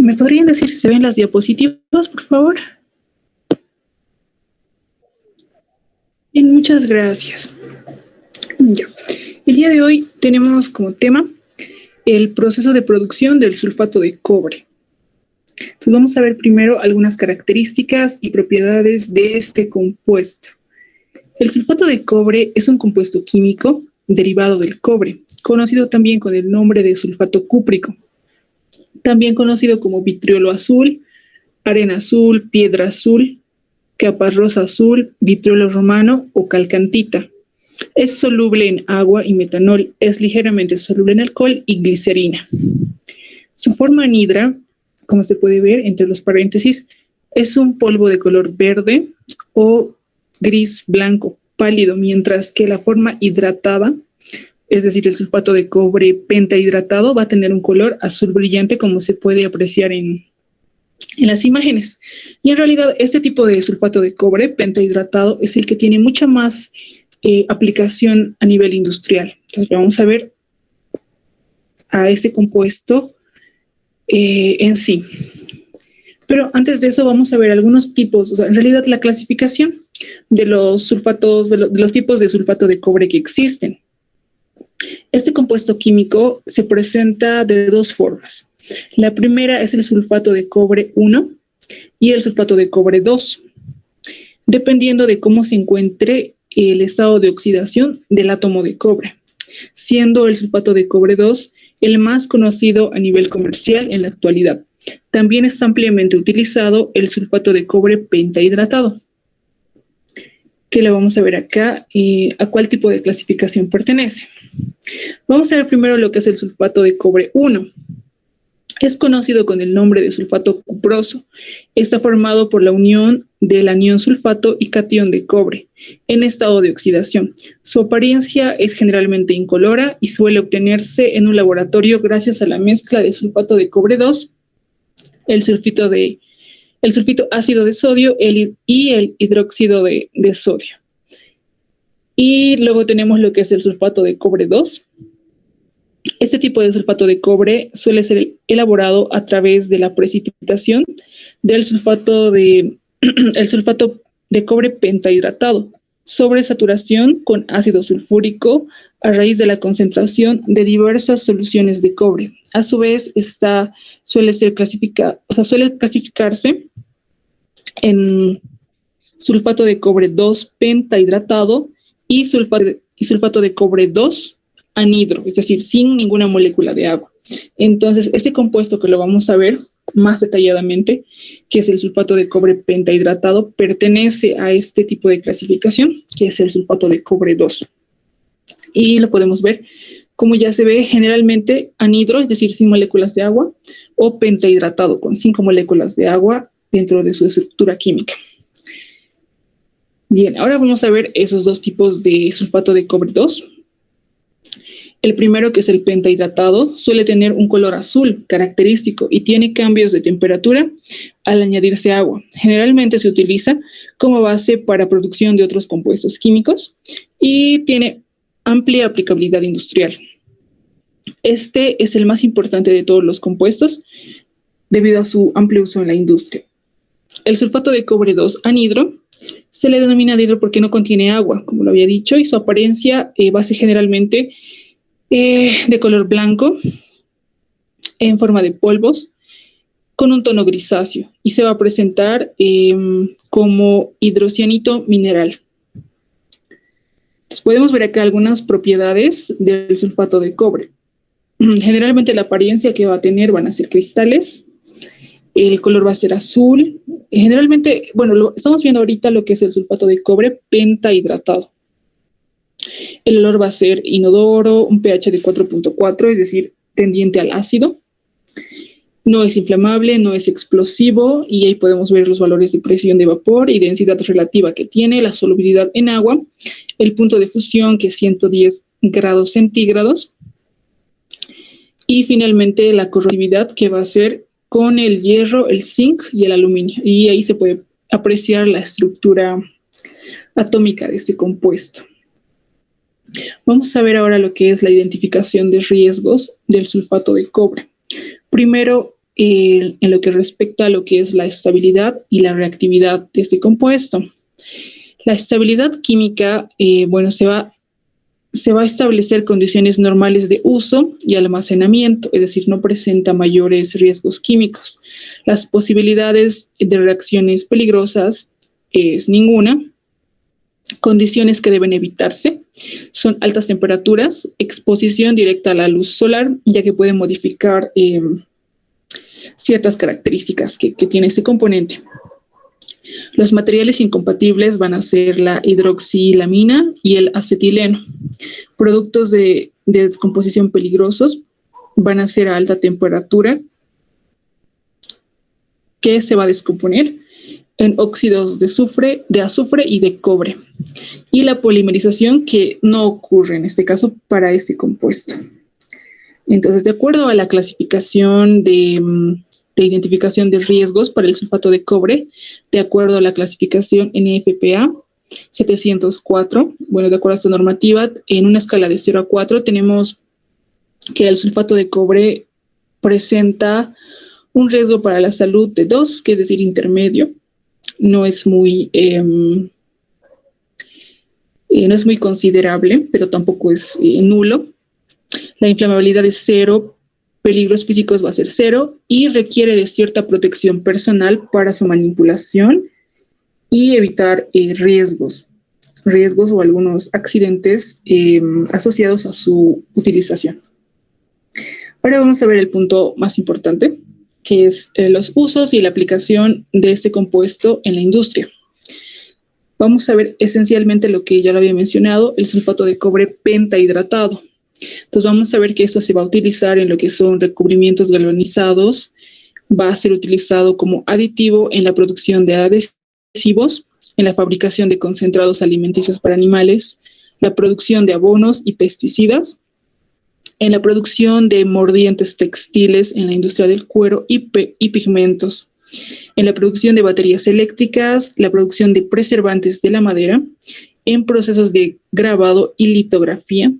¿Me podrían decir si se ven las diapositivas, por favor? Bien, muchas gracias. Ya. El día de hoy tenemos como tema el proceso de producción del sulfato de cobre. Entonces vamos a ver primero algunas características y propiedades de este compuesto. El sulfato de cobre es un compuesto químico derivado del cobre, conocido también con el nombre de sulfato cúprico, también conocido como vitriolo azul, arena azul, piedra azul, caparrosa azul, vitriolo romano o calcantita. Es soluble en agua y metanol, es ligeramente soluble en alcohol y glicerina. Su forma anhidra, como se puede ver entre los paréntesis, es un polvo de color verde o gris blanco pálido, mientras que la forma hidratada, es decir, el sulfato de cobre pentahidratado, va a tener un color azul brillante, como se puede apreciar en las imágenes. Y en realidad este tipo de sulfato de cobre pentahidratado es el que tiene mucha más aplicación a nivel industrial. Entonces vamos a ver a este compuesto en sí. Pero antes de eso vamos a ver algunos tipos, o sea, en realidad la clasificación de los sulfatos, de los tipos de sulfato de cobre que existen. Este compuesto químico se presenta de dos formas. La primera es el sulfato de cobre 1 y el sulfato de cobre 2, dependiendo de cómo se encuentre el estado de oxidación del átomo de cobre, siendo el sulfato de cobre 2 el más conocido a nivel comercial en la actualidad. También es ampliamente utilizado el sulfato de cobre pentahidratado, que lo vamos a ver acá, a cuál tipo de clasificación pertenece. Vamos a ver primero lo que es el sulfato de cobre 1. Es conocido con el nombre de sulfato cuproso. Está formado por la unión del anión sulfato y catión de cobre en estado de oxidación. Su apariencia es generalmente incolora y suele obtenerse en un laboratorio gracias a la mezcla de sulfato de cobre 2, el sulfito ácido de sodio y el hidróxido de sodio. Y luego tenemos lo que es el sulfato de cobre 2. Este tipo de sulfato de cobre suele ser elaborado a través de la precipitación del sulfato de cobre pentahidratado sobre saturación con ácido sulfúrico a raíz de la concentración de diversas soluciones de cobre. A su vez, suele clasificarse en sulfato de cobre 2 pentahidratado y sulfato de cobre 2 anhidro, es decir, sin ninguna molécula de agua. Entonces, este compuesto que lo vamos a ver más detalladamente, que es el sulfato de cobre pentahidratado, pertenece a este tipo de clasificación, que es el sulfato de cobre 2. Y lo podemos ver, como ya se ve, generalmente anhidro, es decir, sin moléculas de agua, o pentahidratado, con 5 moléculas de agua dentro de su estructura química. Bien, ahora vamos a ver esos dos tipos de sulfato de cobre 2. El primero, que es el pentahidratado, suele tener un color azul característico y tiene cambios de temperatura al añadirse agua. Generalmente se utiliza como base para producción de otros compuestos químicos y tiene amplia aplicabilidad industrial. Este es el más importante de todos los compuestos debido a su amplio uso en la industria. El sulfato de cobre 2 anhidro se le denomina anhidro porque no contiene agua, como lo había dicho, y su apariencia va a ser generalmente de color blanco, en forma de polvos, con un tono grisáceo, y se va a presentar como hidrocianito mineral. Entonces, podemos ver acá algunas propiedades del sulfato de cobre. Generalmente la apariencia que va a tener van a ser cristales, el color va a ser azul. Generalmente, bueno, estamos viendo ahorita lo que es el sulfato de cobre pentahidratado. El olor va a ser inodoro, un pH de 4.4, es decir, tendiente al ácido. No es inflamable, no es explosivo, y ahí podemos ver los valores de presión de vapor y densidad relativa que tiene, la solubilidad en agua, el punto de fusión, que es 110 grados centígrados, y finalmente la corrosividad, que va a ser con el hierro, el zinc y el aluminio. Y ahí se puede apreciar la estructura atómica de este compuesto. Vamos a ver ahora lo que es la identificación de riesgos del sulfato de cobre. Primero, en lo que respecta a lo que es la estabilidad y la reactividad de este compuesto. La estabilidad química, se va a establecer condiciones normales de uso y almacenamiento, es decir, no presenta mayores riesgos químicos. Las posibilidades de reacciones peligrosas es ninguna. Condiciones que deben evitarse son altas temperaturas, exposición directa a la luz solar, ya que puede modificar ciertas características que tiene este componente. Los materiales incompatibles van a ser la hidroxilamina y el acetileno. Productos de descomposición peligrosos van a ser a alta temperatura, que se va a descomponer en óxidos de azufre y de cobre. Y la polimerización, que no ocurre en este caso para este compuesto. Entonces, de acuerdo a la clasificación de identificación de riesgos para el sulfato de cobre, de acuerdo a la clasificación NFPA 704, de acuerdo a esta normativa, en una escala de 0 a 4 tenemos que el sulfato de cobre presenta un riesgo para la salud de 2, que es decir, intermedio. No es muy considerable, pero tampoco es nulo. La inflamabilidad es 0, peligros físicos va a ser 0 y requiere de cierta protección personal para su manipulación y evitar riesgos o algunos accidentes asociados a su utilización. Ahora vamos a ver el punto más importante, que es los usos y la aplicación de este compuesto en la industria. Vamos a ver esencialmente lo que ya lo había mencionado, el sulfato de cobre pentahidratado. Entonces vamos a ver que esto se va a utilizar en lo que son recubrimientos galvanizados, va a ser utilizado como aditivo en la producción de adhesivos, en la fabricación de concentrados alimenticios para animales, la producción de abonos y pesticidas, en la producción de mordientes textiles en la industria del cuero y pigmentos, en la producción de baterías eléctricas, la producción de preservantes de la madera, en procesos de grabado y litografía,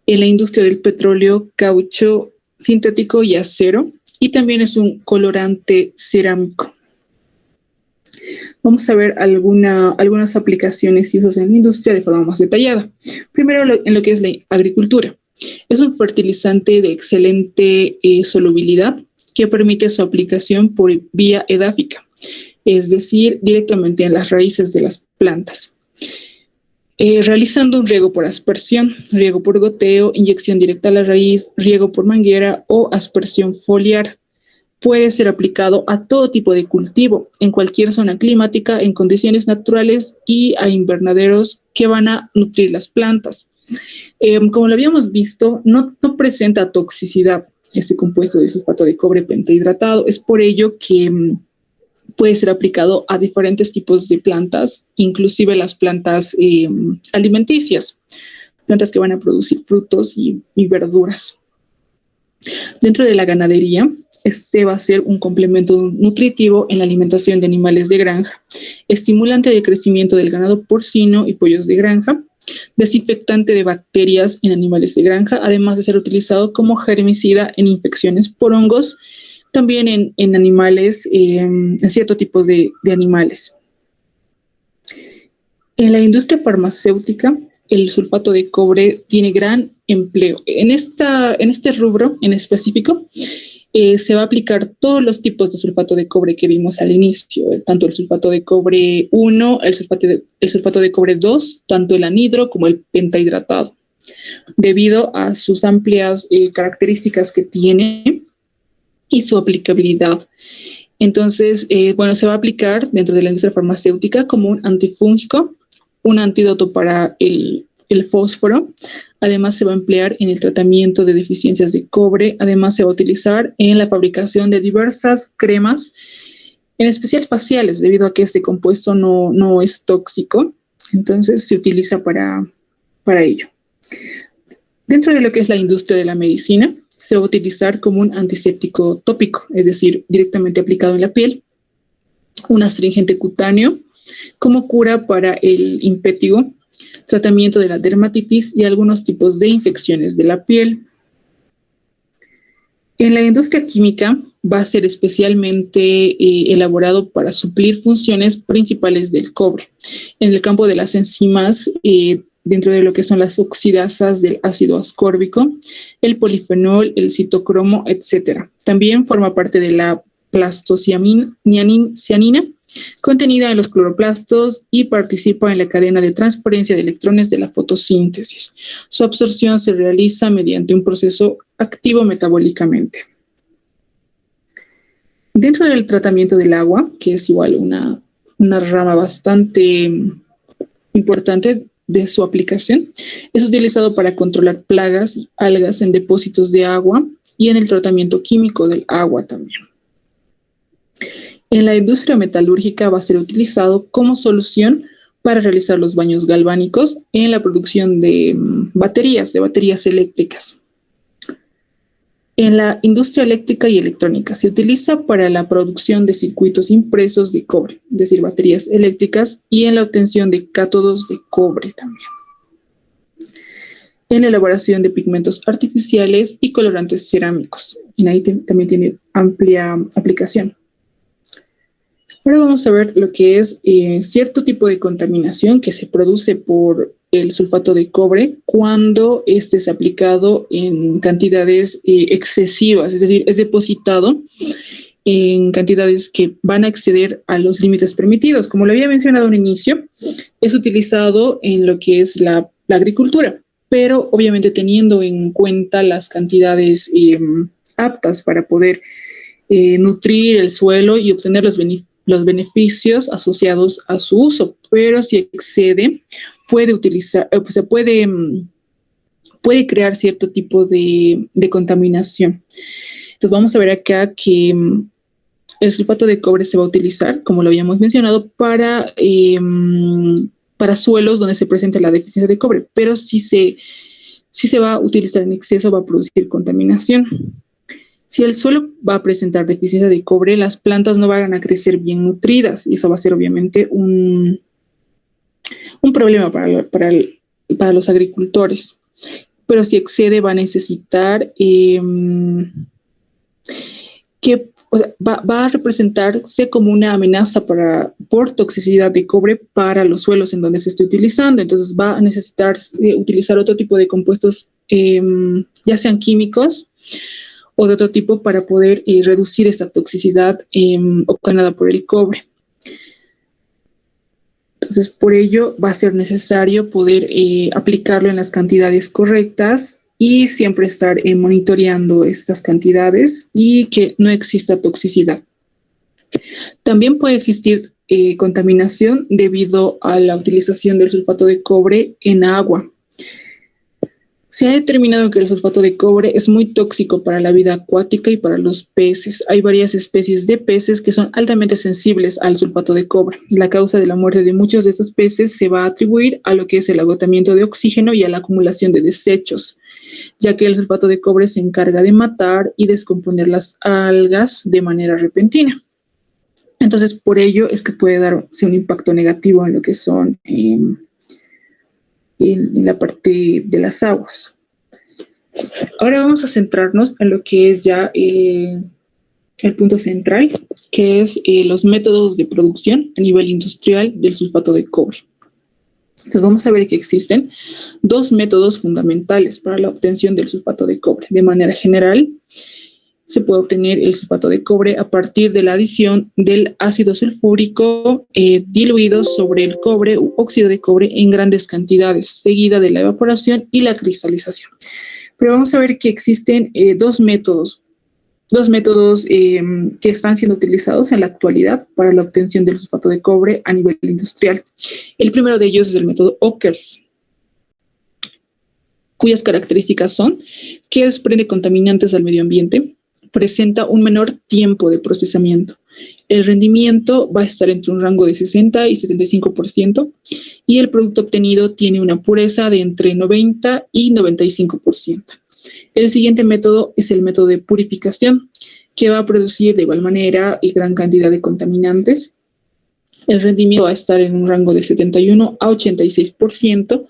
en la industria del petróleo, caucho sintético y acero, y también es un colorante cerámico. Vamos a ver algunas aplicaciones y usos en la industria de forma más detallada. Primero, en lo que es la agricultura. Es un fertilizante de excelente solubilidad que permite su aplicación por vía edáfica, es decir, directamente en las raíces de las plantas. Realizando un riego por aspersión, riego por goteo, inyección directa a la raíz, riego por manguera o aspersión foliar. Puede ser aplicado a todo tipo de cultivo, en cualquier zona climática, en condiciones naturales y a invernaderos que van a nutrir las plantas. Como lo habíamos visto, no presenta toxicidad este compuesto de sulfato de cobre pentahidratado. Es por ello que puede ser aplicado a diferentes tipos de plantas, inclusive las plantas alimenticias, plantas que van a producir frutos y verduras. Dentro de la ganadería, este va a ser un complemento nutritivo en la alimentación de animales de granja, estimulante de crecimiento del ganado porcino y pollos de granja, desinfectante de bacterias en animales de granja, además de ser utilizado como germicida en infecciones por hongos, también en animales, en ciertos tipos de animales. En la industria farmacéutica, el sulfato de cobre tiene gran empleo. En este rubro en específico, se va a aplicar todos los tipos de sulfato de cobre que vimos al inicio, tanto el sulfato de cobre 1, el sulfato de cobre 2, tanto el anhidro como el pentahidratado, debido a sus amplias características que tiene y su aplicabilidad. Entonces, se va a aplicar dentro de la industria farmacéutica como un antifúngico, un antídoto para el fósforo. Además, se va a emplear en el tratamiento de deficiencias de cobre. Además, se va a utilizar en la fabricación de diversas cremas, en especial faciales, debido a que este compuesto no es tóxico. Entonces, se utiliza para ello. Dentro de lo que es la industria de la medicina, se va a utilizar como un antiséptico tópico, es decir, directamente aplicado en la piel, un astringente cutáneo, como cura para el impétigo, tratamiento de la dermatitis y algunos tipos de infecciones de la piel. En la industria química va a ser especialmente elaborado para suplir funciones principales del cobre. En el campo de las enzimas, dentro de lo que son las oxidasas del ácido ascórbico, el polifenol, el citocromo, etc. También forma parte de la plastocianina contenida en los cloroplastos y participa en la cadena de transferencia de electrones de la fotosíntesis. Su absorción se realiza mediante un proceso activo metabólicamente. Dentro del tratamiento del agua, que es igual una rama bastante importante de su aplicación, es utilizado para controlar plagas y algas en depósitos de agua y en el tratamiento químico del agua también. En la industria metalúrgica va a ser utilizado como solución para realizar los baños galvánicos en la producción de baterías eléctricas. En la industria eléctrica y electrónica se utiliza para la producción de circuitos impresos de cobre, es decir, baterías eléctricas, y en la obtención de cátodos de cobre también. En la elaboración de pigmentos artificiales y colorantes cerámicos. En ahí también tiene amplia aplicación. Ahora vamos a ver lo que es cierto tipo de contaminación que se produce por el sulfato de cobre cuando este es aplicado en cantidades excesivas, es decir, es depositado en cantidades que van a exceder a los límites permitidos. Como lo había mencionado al inicio, es utilizado en lo que es la agricultura, pero obviamente teniendo en cuenta las cantidades aptas para poder nutrir el suelo y obtener los beneficios asociados a su uso, pero si excede, puede crear cierto tipo de contaminación. Entonces vamos a ver acá que el sulfato de cobre se va a utilizar, como lo habíamos mencionado, para suelos donde se presenta la deficiencia de cobre, pero si se va a utilizar en exceso va a producir contaminación. Si el suelo va a presentar deficiencia de cobre, las plantas no van a crecer bien nutridas y eso va a ser obviamente un problema para los agricultores. Pero si excede va a necesitar va a representarse como una amenaza por toxicidad de cobre para los suelos en donde se esté utilizando. Entonces va a necesitar utilizar otro tipo de compuestos, ya sean químicos o de otro tipo, para poder reducir esta toxicidad ocasionada por el cobre. Entonces, por ello va a ser necesario poder aplicarlo en las cantidades correctas y siempre estar monitoreando estas cantidades y que no exista toxicidad. También puede existir contaminación debido a la utilización del sulfato de cobre en agua. Se ha determinado que el sulfato de cobre es muy tóxico para la vida acuática y para los peces. Hay varias especies de peces que son altamente sensibles al sulfato de cobre. La causa de la muerte de muchos de estos peces se va a atribuir a lo que es el agotamiento de oxígeno y a la acumulación de desechos, ya que el sulfato de cobre se encarga de matar y descomponer las algas de manera repentina. Entonces, por ello es que puede darse un impacto negativo en lo que son en la parte de las aguas. Ahora vamos a centrarnos en lo que es ya el punto central, que es los métodos de producción a nivel industrial del sulfato de cobre. Entonces vamos a ver que existen dos métodos fundamentales para la obtención del sulfato de cobre. De manera general, se puede obtener el sulfato de cobre a partir de la adición del ácido sulfúrico diluido sobre el cobre u óxido de cobre en grandes cantidades, seguida de la evaporación y la cristalización. Pero vamos a ver que existen dos métodos que están siendo utilizados en la actualidad para la obtención del sulfato de cobre a nivel industrial. El primero de ellos es el método Ockers, cuyas características son que desprende contaminantes al medio ambiente, presenta un menor tiempo de procesamiento. El rendimiento va a estar entre un rango de 60 y 75% y el producto obtenido tiene una pureza de entre 90 y 95%. El siguiente método es el método de purificación, que va a producir de igual manera gran cantidad de contaminantes. El rendimiento va a estar en un rango de 71 a 86%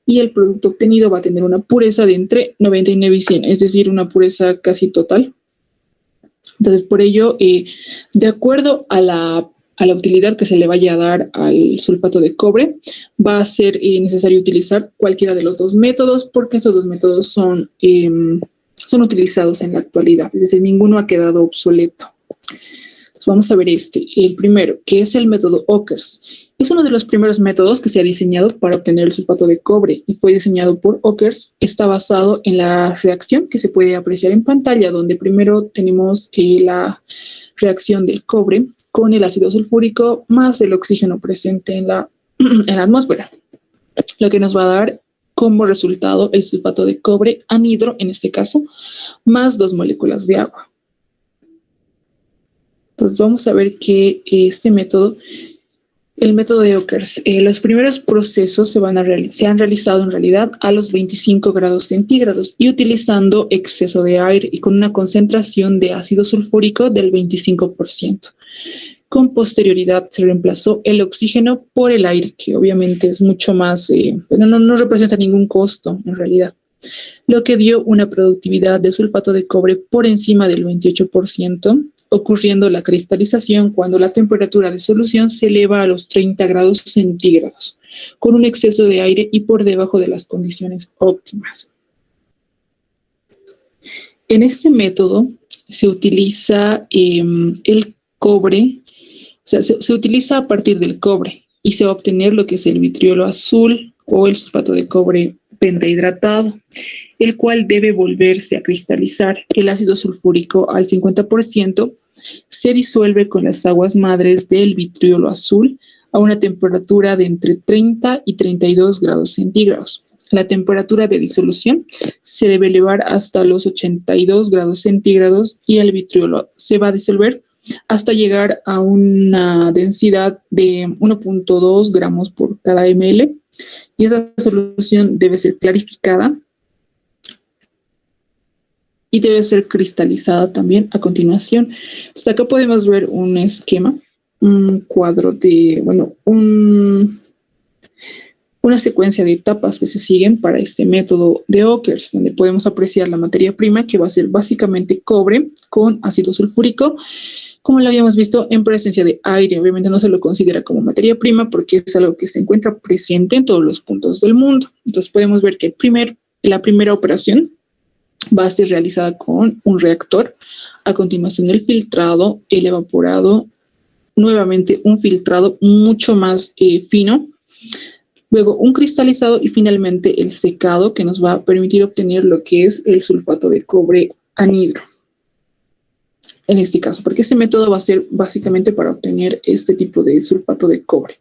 y el producto obtenido va a tener una pureza de entre 99 y 100, es decir, una pureza casi total. Entonces, por ello, de acuerdo a la utilidad que se le vaya a dar al sulfato de cobre, va a ser necesario utilizar cualquiera de los dos métodos, porque estos dos métodos son utilizados en la actualidad, es decir, ninguno ha quedado obsoleto. Entonces, vamos a ver el primero, que es el método Ockers. Es uno de los primeros métodos que se ha diseñado para obtener el sulfato de cobre y fue diseñado por Ockers. Está basado en la reacción que se puede apreciar en pantalla, donde primero tenemos la reacción del cobre con el ácido sulfúrico más el oxígeno presente en la atmósfera, lo que nos va a dar como resultado el sulfato de cobre anhidro, en este caso, más 2 moléculas de agua. Entonces vamos a ver que este método, el método de Ockers, los primeros procesos se han realizado en realidad a los 25 grados centígrados y utilizando exceso de aire y con una concentración de ácido sulfúrico del 25%. Con posterioridad se reemplazó el oxígeno por el aire, que obviamente es mucho más, no representa ningún costo en realidad, lo que dio una productividad de sulfato de cobre por encima del 28%, ocurriendo la cristalización cuando la temperatura de solución se eleva a los 30 grados centígrados, con un exceso de aire y por debajo de las condiciones óptimas. En este método se utiliza el cobre, o sea, se utiliza a partir del cobre y se va a obtener lo que es el vitriolo azul o el sulfato de cobre pentahidratado, el cual debe volverse a cristalizar. El ácido sulfúrico al 50% se disuelve con las aguas madres del vitriolo azul a una temperatura de entre 30 y 32 grados centígrados. La temperatura de disolución se debe elevar hasta los 82 grados centígrados y el vitriolo se va a disolver hasta llegar a una densidad de 1.2 gramos por cada ml. Y esa solución debe ser clarificada y debe ser cristalizada también a continuación. Hasta acá podemos ver un esquema, un cuadro de, una secuencia de etapas que se siguen para este método de Ockers, donde podemos apreciar la materia prima, que va a ser básicamente cobre con ácido sulfúrico, como lo habíamos visto, en presencia de aire. Obviamente no se lo considera como materia prima porque es algo que se encuentra presente en todos los puntos del mundo. Entonces podemos ver que la primera operación va a ser realizada con un reactor, a continuación el filtrado, el evaporado, nuevamente un filtrado mucho más fino, luego un cristalizado y finalmente el secado, que nos va a permitir obtener lo que es el sulfato de cobre anhidro. En este caso, porque este método va a ser básicamente para obtener este tipo de sulfato de cobre.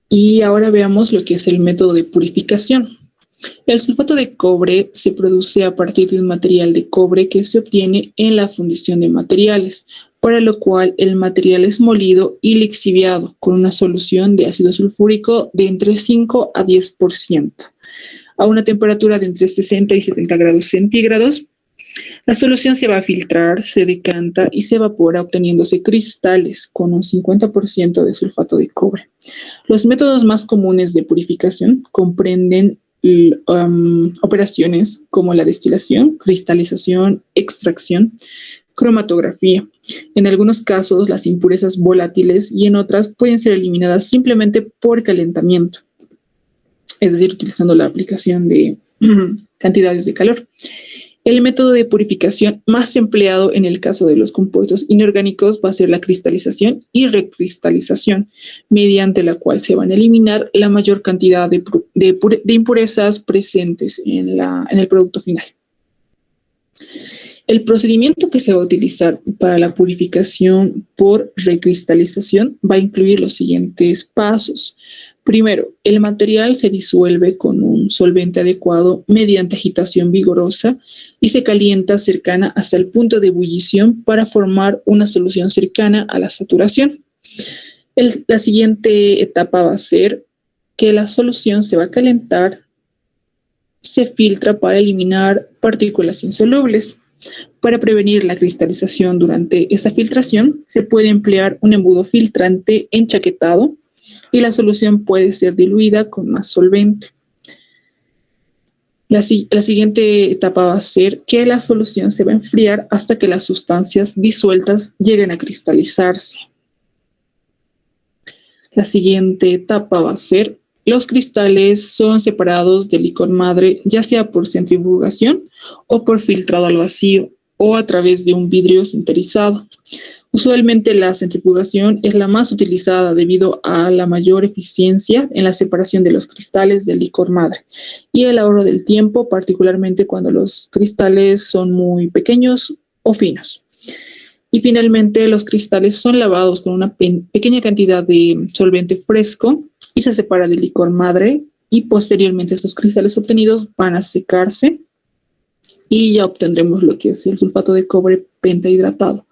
Y ahora veamos lo que es el método de purificación. El sulfato de cobre se produce a partir de un material de cobre que se obtiene en la fundición de materiales, para lo cual el material es molido y lixiviado con una solución de ácido sulfúrico de entre 5 a 10%, a una temperatura de entre 60 y 70 grados centígrados. La solución se va a filtrar, se decanta y se evapora obteniéndose cristales con un 50% de sulfato de cobre. Los métodos más comunes de purificación comprenden operaciones como la destilación, cristalización, extracción, cromatografía. En algunos casos, las impurezas volátiles y en otras pueden ser eliminadas simplemente por calentamiento, es decir, utilizando la aplicación de cantidades de calor. El método de purificación más empleado en el caso de los compuestos inorgánicos va a ser la cristalización y recristalización, mediante la cual se van a eliminar la mayor cantidad de impurezas presentes en el producto final. El procedimiento que se va a utilizar para la purificación por recristalización va a incluir los siguientes pasos. Primero, el material se disuelve con un solvente adecuado mediante agitación vigorosa y se calienta cercana hasta el punto de ebullición para formar una solución cercana a la saturación. La siguiente etapa va a ser que la solución se va a calentar, se filtra para eliminar partículas insolubles. Para prevenir la cristalización durante esta filtración, se puede emplear un embudo filtrante enchaquetado y la solución puede ser diluida con más solvente. La siguiente etapa va a ser que la solución se va a enfriar hasta que las sustancias disueltas lleguen a cristalizarse. La siguiente etapa va a ser los cristales son separados del licor madre, ya sea por centrifugación o por filtrado al vacío o a través de un vidrio sinterizado. Usualmente la centrifugación es la más utilizada debido a la mayor eficiencia en la separación de los cristales del licor madre y el ahorro del tiempo, particularmente cuando los cristales son muy pequeños o finos. Y finalmente los cristales son lavados con una pequeña cantidad de solvente fresco y se separa del licor madre y posteriormente esos cristales obtenidos van a secarse y ya obtendremos lo que es el sulfato de cobre pentahidratado.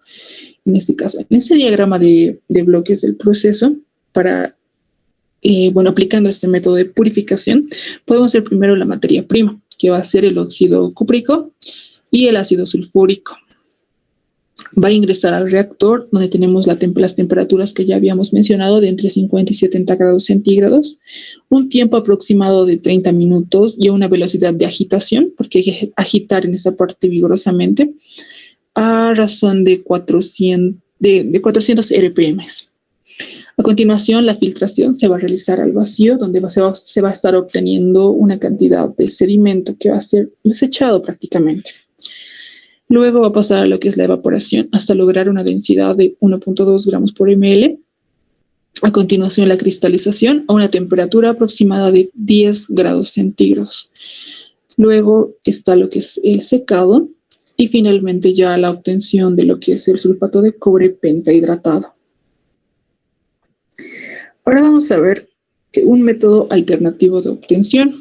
En este caso, en este diagrama de bloques del proceso, aplicando este método de purificación, podemos hacer primero la materia prima, que va a ser el óxido cúprico y el ácido sulfúrico. Va a ingresar al reactor, donde tenemos las temperaturas que ya habíamos mencionado, de entre 50 y 70 grados centígrados, un tiempo aproximado de 30 minutos y una velocidad de agitación, porque hay que agitar en esta parte vigorosamente, a razón de 400 RPM. A continuación, la filtración se va a realizar al vacío, donde se va a estar obteniendo una cantidad de sedimento que va a ser desechado prácticamente. Luego va a pasar a lo que es la evaporación hasta lograr una densidad de 1.2 gramos por ml. A continuación, la cristalización a una temperatura aproximada de 10 grados centígrados. Luego está lo que es el secado y finalmente ya la obtención de lo que es el sulfato de cobre pentahidratado. Ahora vamos a ver un método alternativo de obtención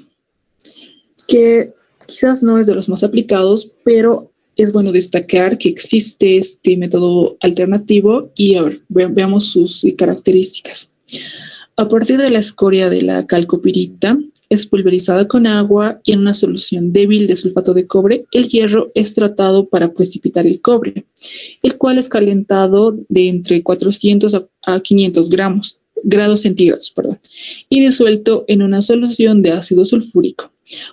que quizás no es de los más aplicados, pero es bueno destacar que existe este método alternativo y a ver, veamos sus características. A partir de la escoria de la calcopirita, es pulverizada con agua y en una solución débil de sulfato de cobre, el hierro es tratado para precipitar el cobre, el cual es calentado de entre 400 a 500 grados centígrados, y disuelto en una solución de ácido sulfúrico.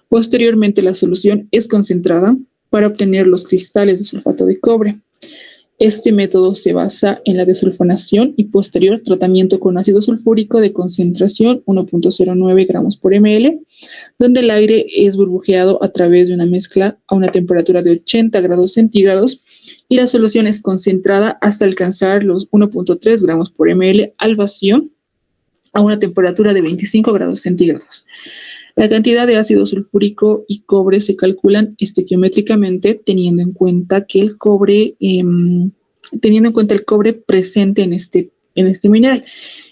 Posteriormente, la solución es concentrada para obtener los cristales de sulfato de cobre. Este método se basa en la desulfonación y posterior tratamiento con ácido sulfúrico de concentración 1.09 gramos por ml, donde el aire es burbujeado a través de una mezcla a una temperatura de 80 grados centígrados y la solución es concentrada hasta alcanzar los 1.3 gramos por ml al vacío a una temperatura de 25 grados centígrados. La cantidad de ácido sulfúrico y cobre se calculan estequiométricamente teniendo en cuenta el cobre presente en este mineral.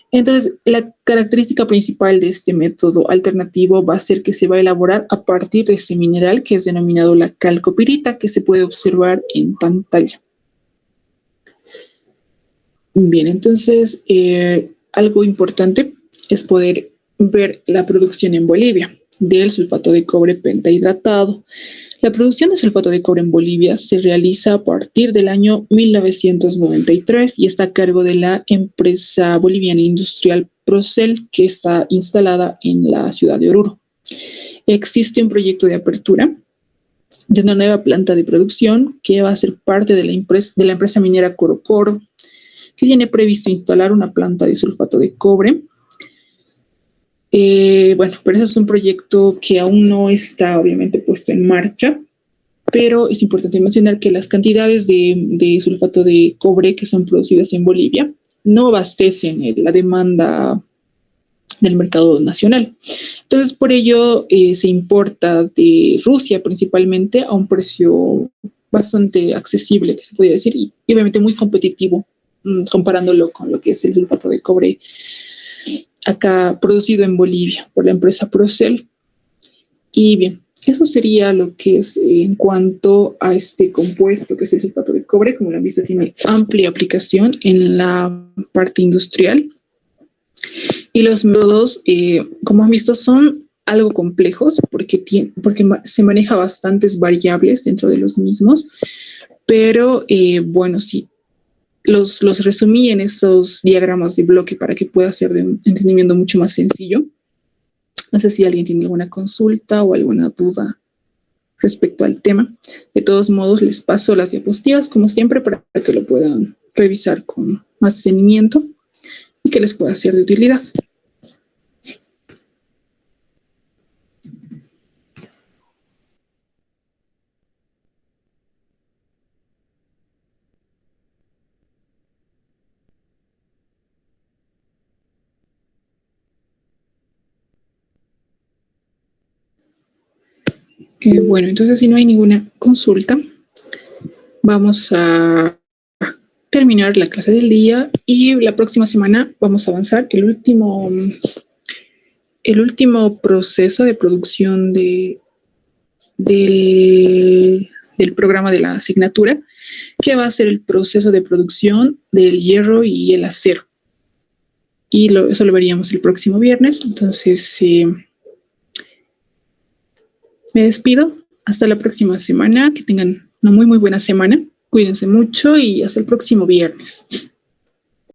Entonces, la característica principal de este método alternativo va a ser que se va a elaborar a partir de este mineral que es denominado la calcopirita, que se puede observar en pantalla. Bien, entonces, algo importante es poder ver la producción en Bolivia del sulfato de cobre pentahidratado. La producción de sulfato de cobre en Bolivia se realiza a partir del año 1993 y está a cargo de la empresa boliviana industrial Procel, que está instalada en la ciudad de Oruro. Existe un proyecto de apertura de una nueva planta de producción que va a ser parte de la empresa minera Corocoro, que tiene previsto instalar una planta de sulfato de cobre. Pero ese es un proyecto que aún no está obviamente puesto en marcha, pero es importante mencionar que las cantidades de sulfato de cobre que son producidas en Bolivia no abastecen la demanda del mercado nacional. Entonces, por ello se importa de Rusia principalmente a un precio bastante accesible, que se podría decir, y obviamente muy competitivo, comparándolo con lo que es el sulfato de cobre acá producido en Bolivia por la empresa Procel. Y bien, eso sería lo que es en cuanto a este compuesto que es el sulfato de cobre. Como lo han visto, tiene amplia aplicación en la parte industrial. Y los métodos, como han visto, son algo complejos porque se maneja bastantes variables dentro de los mismos. Pero sí, los resumí en esos diagramas de bloque para que pueda ser de un entendimiento mucho más sencillo. No sé si alguien tiene alguna consulta o alguna duda respecto al tema. De todos modos, les paso las diapositivas, como siempre, para que lo puedan revisar con más detenimiento y que les pueda ser de utilidad. Bueno, entonces si no hay ninguna consulta, vamos a terminar la clase del día y la próxima semana vamos a avanzar el último proceso de producción del programa de la asignatura, que va a ser el proceso de producción del hierro y el acero. Y eso lo veríamos el próximo viernes. Entonces, me despido. Hasta la próxima semana. Que tengan una muy, muy buena semana. Cuídense mucho y hasta el próximo viernes.